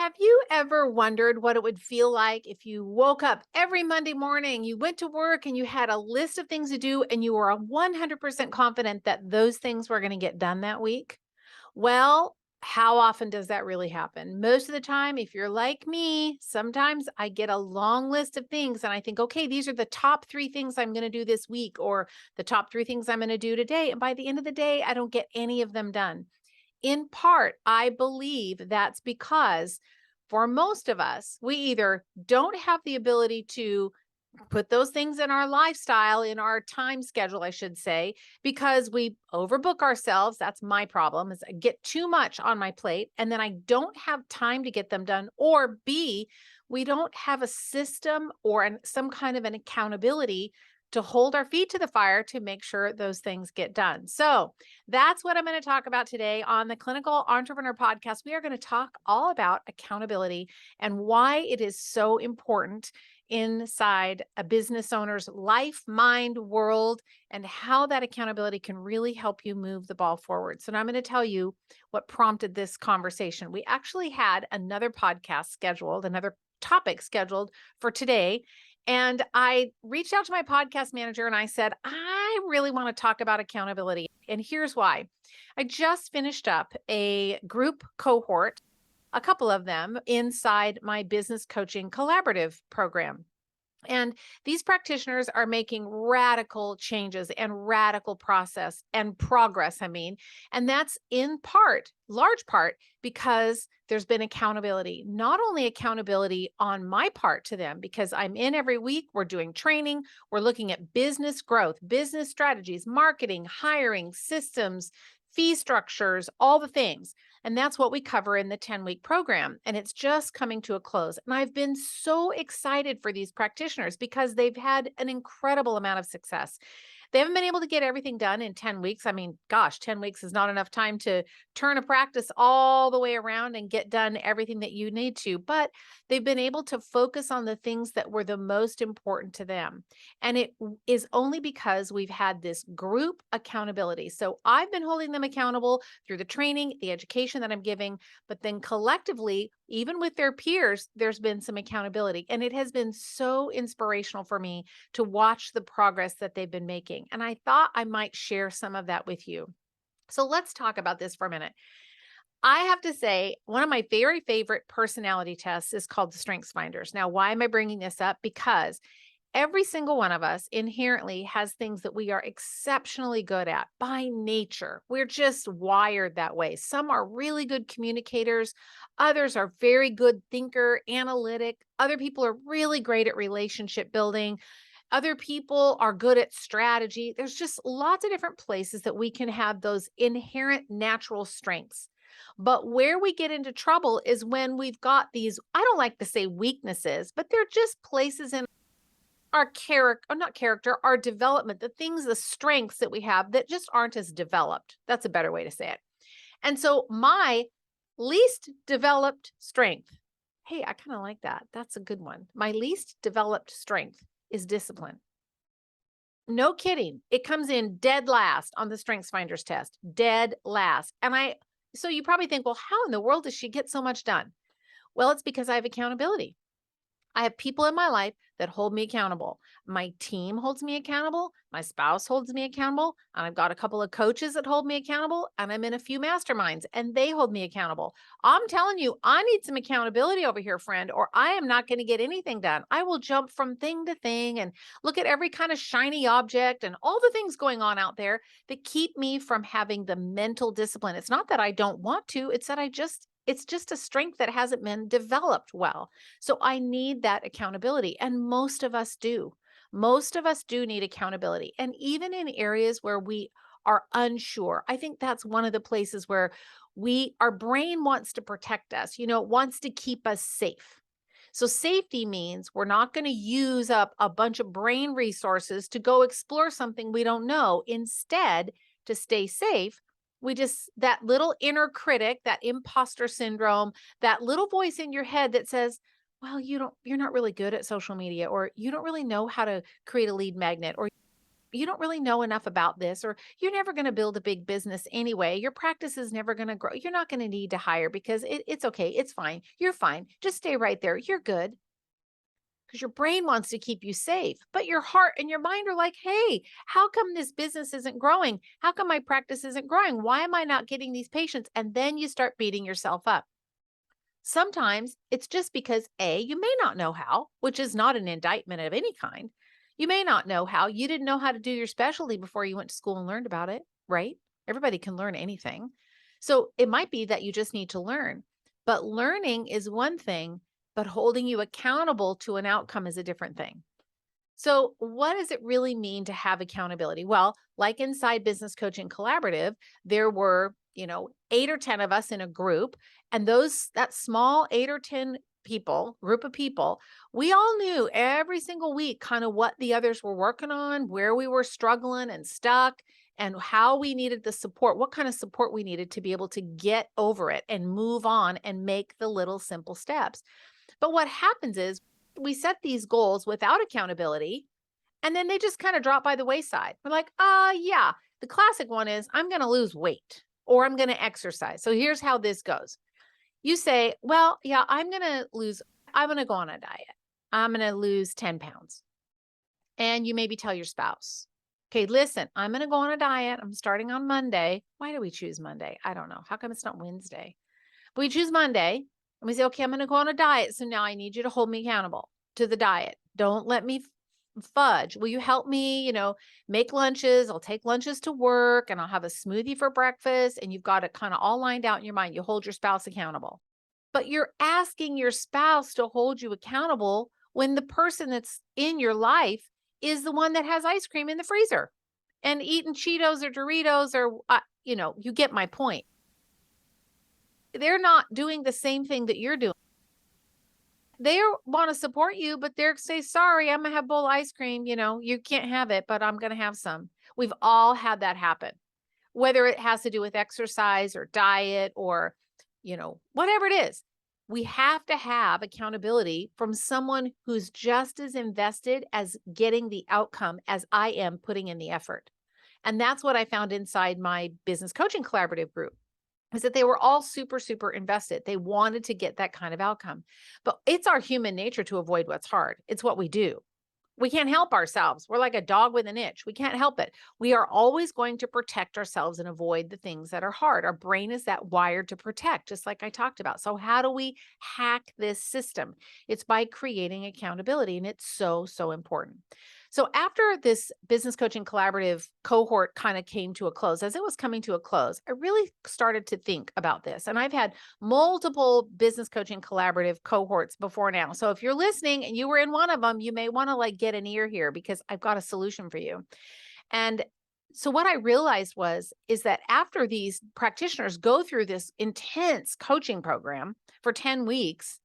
Have you ever wondered what it would feel like if you woke up every Monday morning, you went to work and you had a list of things to do and you were 100% confident that those things were going to get done that week? Well, how often does that really happen? Most of the time, if you're like me, sometimes I get a long list of things and I think, okay, these are the top three things I'm going to do this week or the top three things I'm going to do today. And by the end of the day, I don't get any of them done. In part, I believe that's because for most of us, we either don't have the ability to put those things in our lifestyle, in our time schedule, I should say, because we overbook ourselves. That's my problem is I get too much on my plate and then I don't have time to get them done. Or B, we don't have a system or some kind of an accountability to hold our feet to the fire to make sure those things get done. So that's what I'm going to talk about today on the Clinical Entrepreneur Podcast. We are going to talk all about accountability and why it is so important inside a business owner's life, mind, world, and how that accountability can really help you move the ball forward. So now I'm going to tell you what prompted this conversation. We actually had another podcast scheduled, another topic scheduled for today. And I reached out to my podcast manager and I said, I really want to talk about accountability. And here's why. I just finished up a group cohort, a couple of them inside my business coaching collaborative program. And these practitioners are making radical changes and radical process and progress. And that's in part, large part, because there's been accountability, not only accountability on my part to them, because I'm in every week, we're doing training, we're looking at business growth, business strategies, marketing, hiring, systems, fee structures, all the things. And that's what we cover in the 10-week program. And it's just coming to a close. And I've been so excited for these practitioners because they've had an incredible amount of success. They haven't been able to get everything done in 10 weeks. I mean, gosh, 10 weeks is not enough time to turn a practice all the way around and get done everything that you need to. But they've been able to focus on the things that were the most important to them. And it is only because we've had this group accountability. So I've been holding them accountable through the training, the education that I'm giving, but then collectively, even with their peers, there's been some accountability. And it has been so inspirational for me to watch the progress that they've been making. And I thought I might share some of that with you. So let's talk about this for a minute. I have to say, one of my very favorite personality tests is called the Strengths Finders. Now, why am I bringing this up? Because every single one of us inherently has things that we are exceptionally good at by nature. We're just wired that way. Some are really good communicators. Others are very good thinker, analytic. Other people are really great at relationship building. Other people are good at strategy. There's just lots of different places that we can have those inherent natural strengths. But where we get into trouble is when we've got these, I don't like to say weaknesses, but they're just places in our character, or not character, our development, the things, the strengths that we have that just aren't as developed. That's a better way to say it. And so my least developed strength, hey, I kind of like that. That's a good one. My least developed strength is discipline. No kidding. It comes in dead last on the Strengths Finders test, dead last. So you probably think, well, how in the world does she get so much done? Well, it's because I have accountability. I have people in my life that hold me accountable. My team holds me accountable. My spouse holds me accountable. And I've got a couple of coaches that hold me accountable. And I'm in a few masterminds and they hold me accountable. I'm telling you, I need some accountability over here, friend, or I am not going to get anything done. I will jump from thing to thing and look at every kind of shiny object and all the things going on out there that keep me from having the mental discipline. It's not that I don't want to, it's that it's just a strength that hasn't been developed well. So I need that accountability. And most of us do. Most of us do need accountability. And even in areas where we are unsure, I think that's one of the places where our brain wants to protect us, it wants to keep us safe. So safety means we're not going to use up a bunch of brain resources to go explore something we don't know. Instead, to stay safe, that little inner critic, that imposter syndrome, that little voice in your head that says, well, you're not really good at social media, or you don't really know how to create a lead magnet, or you don't really know enough about this, or you're never going to build a big business anyway. Your practice is never going to grow. You're not going to need to hire because it's okay. It's fine. You're fine. Just stay right there. You're good, because your brain wants to keep you safe. But your heart and your mind are like, hey, how come this business isn't growing? How come my practice isn't growing? Why am I not getting these patients? And then you start beating yourself up. Sometimes it's just because A, you may not know how, which is not an indictment of any kind. You may not know how. You didn't know how to do your specialty before you went to school and learned about it, right? Everybody can learn anything. So it might be that you just need to learn. But learning is one thing, but holding you accountable to an outcome is a different thing. So, what does it really mean to have accountability? Well, like inside Business Coaching Collaborative, there were, 8 or 10 of us in a group, and that small 8 or 10 group of people, we all knew every single week kind of what the others were working on, where we were struggling and stuck, and how we needed the support, what kind of support we needed to be able to get over it and move on and make the little simple steps. But what happens is we set these goals without accountability, and then they just kind of drop by the wayside. We're like, yeah, the classic one is I'm going to lose weight or I'm going to exercise. So here's how this goes. You say, well, yeah, I'm going to go on a diet. I'm going to lose 10 pounds. And you maybe tell your spouse, okay, listen, I'm going to go on a diet. I'm starting on Monday. Why do we choose Monday? I don't know. How come it's not Wednesday? But we choose Monday and we say, okay, I'm going to go on a diet. So now I need you to hold me accountable to the diet. Don't let me fudge. Will you help me, make lunches? I'll take lunches to work and I'll have a smoothie for breakfast. And you've got it kind of all lined out in your mind. You hold your spouse accountable. But you're asking your spouse to hold you accountable when the person that's in your life is the one that has ice cream in the freezer and eating Cheetos or Doritos or, you get my point. They're not doing the same thing that you're doing. They want to support you, but they're say, sorry, I'm going to have a bowl of ice cream. You can't have it, but I'm going to have some. We've all had that happen, whether it has to do with exercise or diet or, whatever it is. We have to have accountability from someone who's just as invested as getting the outcome as I am putting in the effort. And that's what I found inside my business coaching collaborative group, is that they were all super, super invested. They wanted to get that kind of outcome. But it's our human nature to avoid what's hard. It's what we do. We can't help ourselves. We're like a dog with an itch. We can't help it. We are always going to protect ourselves and avoid the things that are hard. Our brain is that wired to protect, just like I talked about. So how do we hack this system? It's by creating accountability, and it's so, so important. So after this business coaching collaborative cohort kind of came to a close, as it was coming to a close, I really started to think about this. And I've had multiple business coaching collaborative cohorts before now. So if you're listening and you were in one of them, you may want to get an ear here, because I've got a solution for you. And so what I realized is that after these practitioners go through this intense coaching program for 10 weeks,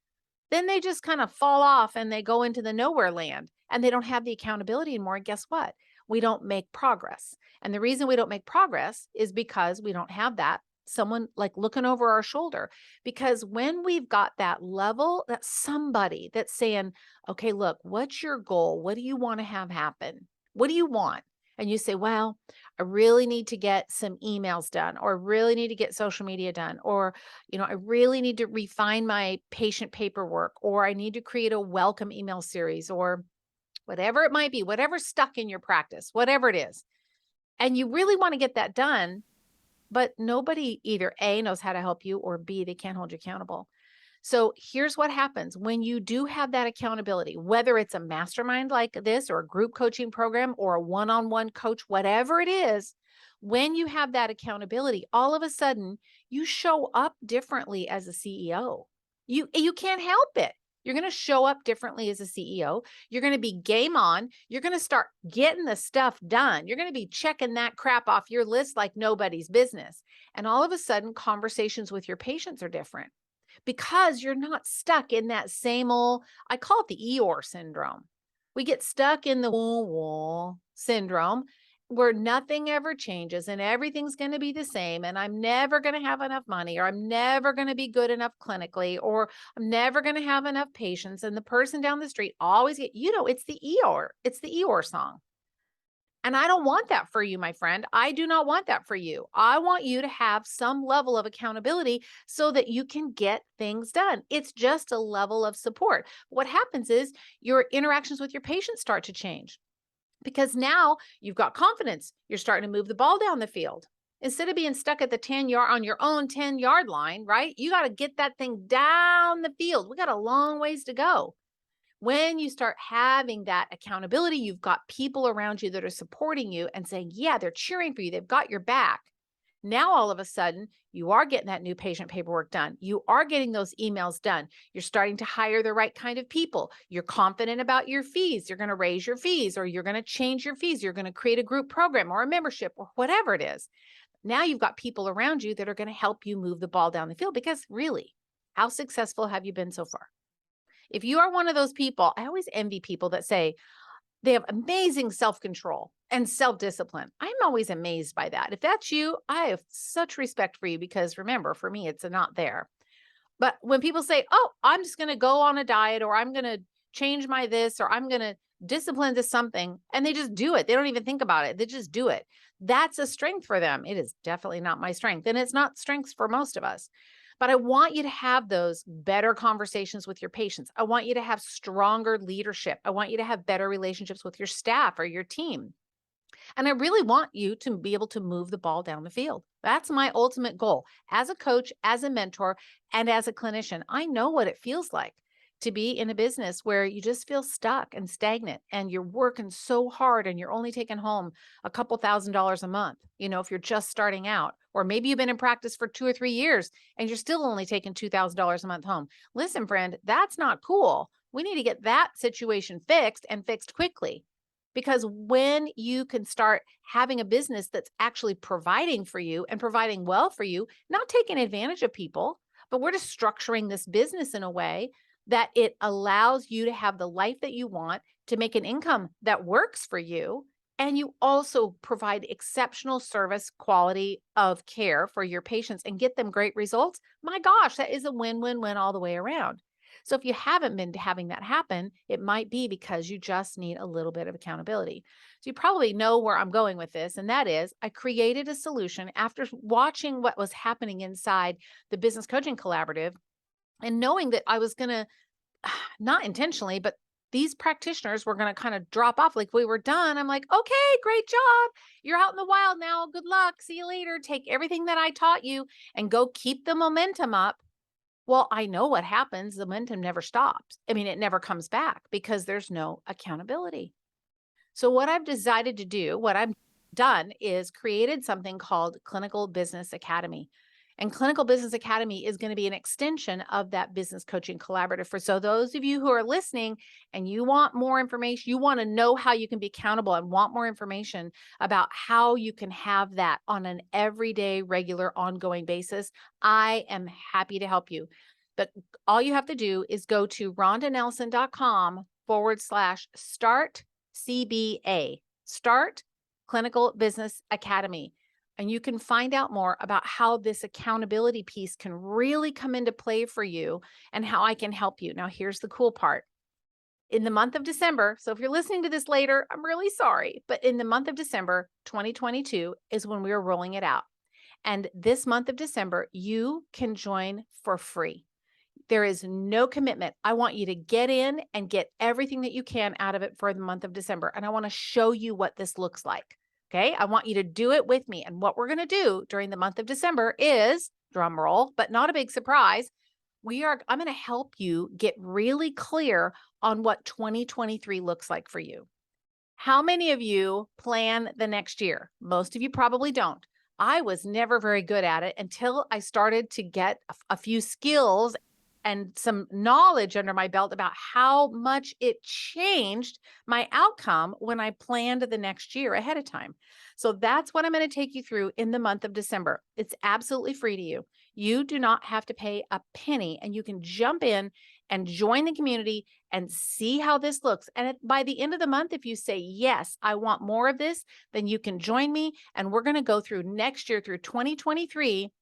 then they just kind of fall off and they go into the nowhere land and they don't have the accountability anymore. And guess what? We don't make progress. And the reason we don't make progress is because we don't have that someone like looking over our shoulder. Because when we've got that level, that somebody that's saying, okay, look, what's your goal? What do you want to have happen? What do you want? And you say, well, I really need to get some emails done, or really need to get social media done, or, I really need to refine my patient paperwork, or I need to create a welcome email series, or whatever it might be, whatever's stuck in your practice, whatever it is. And you really want to get that done, but nobody either A, knows how to help you, or B, they can't hold you accountable. So here's what happens when you do have that accountability, whether it's a mastermind like this, or a group coaching program, or a one-on-one coach, whatever it is. When you have that accountability, all of a sudden you show up differently as a CEO. You can't help it. You're going to show up differently as a CEO. You're going to be game on. You're going to start getting the stuff done. You're going to be checking that crap off your list like nobody's business. And all of a sudden, conversations with your patients are different, because you're not stuck in that same old, I call it the Eeyore syndrome. We get stuck in the wah syndrome, where nothing ever changes and everything's going to be the same. And I'm never going to have enough money, or I'm never going to be good enough clinically, or I'm never going to have enough patients. And the person down the street always it's the Eeyore. It's the Eeyore song. And I don't want that for you, my friend. I do not want that for you. I want you to have some level of accountability so that you can get things done. It's just a level of support. What happens is your interactions with your patients start to change because now you've got confidence. You're starting to move the ball down the field. Instead of being stuck at the 10-yard on your own 10-yard line, right? You got to get that thing down the field. We got a long ways to go. When you start having that accountability, you've got people around you that are supporting you and saying, yeah, they're cheering for you. They've got your back. Now, all of a sudden, you are getting that new patient paperwork done. You are getting those emails done. You're starting to hire the right kind of people. You're confident about your fees. You're going to raise your fees, or you're going to change your fees. You're going to create a group program or a membership or whatever it is. Now you've got people around you that are going to help you move the ball down the field, because really, how successful have you been so far? If you are one of those people, I always envy people that say they have amazing self-control and self-discipline. I'm always amazed by that. If that's you, I have such respect for you, because remember, for me, it's not there. But when people say, oh, I'm just going to go on a diet, or I'm going to change my this, or I'm going to discipline to something, and they just do it. They don't even think about it. They just do it. That's a strength for them. It is definitely not my strength. And it's not strengths for most of us. But I want you to have those better conversations with your patients. I want you to have stronger leadership. I want you to have better relationships with your staff or your team. And I really want you to be able to move the ball down the field. That's my ultimate goal. As a coach, as a mentor, and as a clinician, I know what it feels like to be in a business where you just feel stuck and stagnant, and you're working so hard and you're only taking home a couple $1,000s a month, if you're just starting out. Or maybe you've been in practice for 2 or 3 years and you're still only taking $2,000 a month home. Listen, friend, that's not cool. We need to get that situation fixed, and fixed quickly. Because when you can start having a business that's actually providing for you and providing well for you, not taking advantage of people, but we're just structuring this business in a way that it allows you to have the life that you want, to make an income that works for you. And you also provide exceptional service, quality of care for your patients, and get them great results. My gosh, that is a win-win-win all the way around. So if you haven't been having that happen, it might be because you just need a little bit of accountability. So you probably know where I'm going with this, and that is I created a solution after watching what was happening inside the Business Coaching Collaborative, and knowing that I was going to, not intentionally, but these practitioners were going to kind of drop off. Like, we were done. I'm like, okay, great job. You're out in the wild now. Good luck. See you later. Take everything that I taught you and go keep the momentum up. Well, I know what happens. The momentum never stops. I mean, it never comes back because there's no accountability. So what I've decided to do, what I've done, is created something called Clinical Business Academy. And Clinical Business Academy is going to be an extension of that Business Coaching Collaborative. So those of you who are listening and you want more information, you want to know how you can be accountable and want more information about how you can have that on an everyday, regular, ongoing basis, I am happy to help you. But all you have to do is go to rondanelson.com/start CBA, Start Clinical Business Academy. And you can find out more about how this accountability piece can really come into play for you and how I can help you. Now, here's the cool part. In the month of December, so if you're listening to this later, I'm really sorry, but in the month of December 2022 is when we are rolling it out. And this month of December, you can join for free. There is no commitment. I want you to get in and get everything that you can out of it for the month of December. And I want to show you what this looks like. Okay. I want you to do it with me. And what we're going to do during the month of December is, drum roll, but not a big surprise. I'm going to help you get really clear on what 2023 looks like for you. How many of you plan the next year? Most of you probably don't. I was never very good at it until I started to get a few skills and some knowledge under my belt about how much it changed my outcome when I planned the next year ahead of time. So that's what I'm going to take you through in the month of December. It's absolutely free to you. You do not have to pay a penny, and you can jump in and join the community and see how this looks. And by the end of the month, if you say, yes, I want more of this, then you can join me. And we're going to go through next year, through 2023.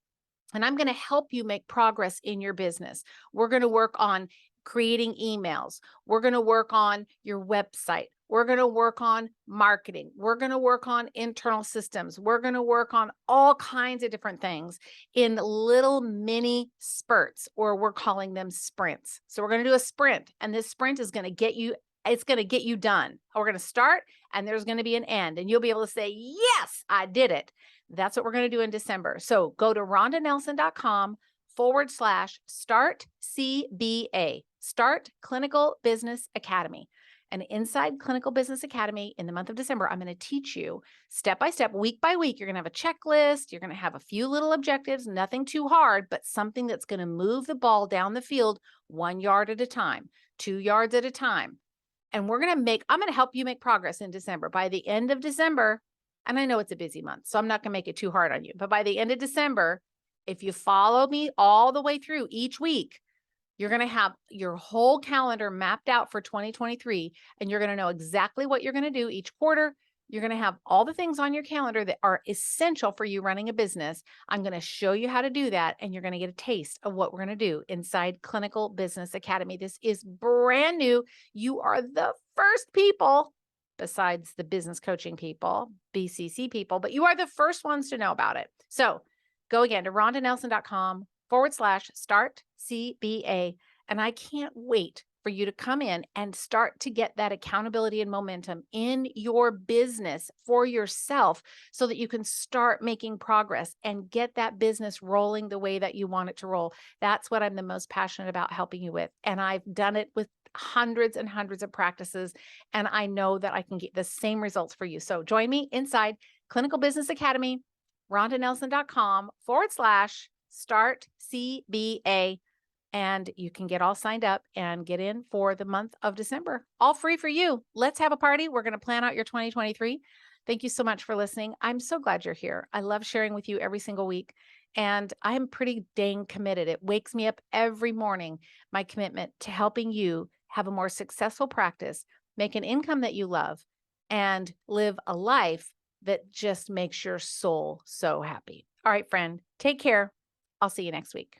And I'm going to help you make progress in your business. We're going to work on creating emails. We're going to work on your website. We're going to work on marketing. We're going to work on internal systems. We're going to work on all kinds of different things in little mini spurts, or we're calling them sprints. So we're going to do a sprint, and this sprint is going to get you, it's going to get you done. We're going to start, and there's going to be an end, and you'll be able to say, yes, I did it. That's what we're going to do in December. So go to rhondanelson.com/start CBA, Start Clinical Business Academy. And inside Clinical Business Academy in the month of December, I'm going to teach you step by step, week by week. You're going to have a checklist. You're going to have a few little objectives, nothing too hard, but something that's going to move the ball down the field 1 yard at a time, 2 yards at a time. And I'm going to help you make progress in December. By the end of December, and I know it's a busy month, so I'm not going to make it too hard on you, but by the end of December, if you follow me all the way through each week, you're going to have your whole calendar mapped out for 2023, and you're going to know exactly what you're going to do each quarter. You're going to have all the things on your calendar that are essential for you running a business. I'm going to show you how to do that, and you're going to get a taste of what we're going to do inside Clinical Business Academy. This is brand new. You are the first people, besides the business coaching people, BCC people, but you are the first ones to know about it. So go again to rhondanelson.com/start CBA. And I can't wait for you to come in and start to get that accountability and momentum in your business for yourself so that you can start making progress and get that business rolling the way that you want it to roll. That's what I'm the most passionate about helping you with. And I've done it with hundreds and hundreds of practices, and I know that I can get the same results for you. So join me inside Clinical Business Academy, rhondanelson.com/start CBA. And you can get all signed up and get in for the month of December, all free for you. Let's have a party. We're going to plan out your 2023. Thank you so much for listening. I'm so glad you're here. I love sharing with you every single week, and I'm pretty dang committed. It wakes me up every morning, my commitment to helping you have a more successful practice, make an income that you love, and live a life that just makes your soul so happy. All right, friend, take care. I'll see you next week.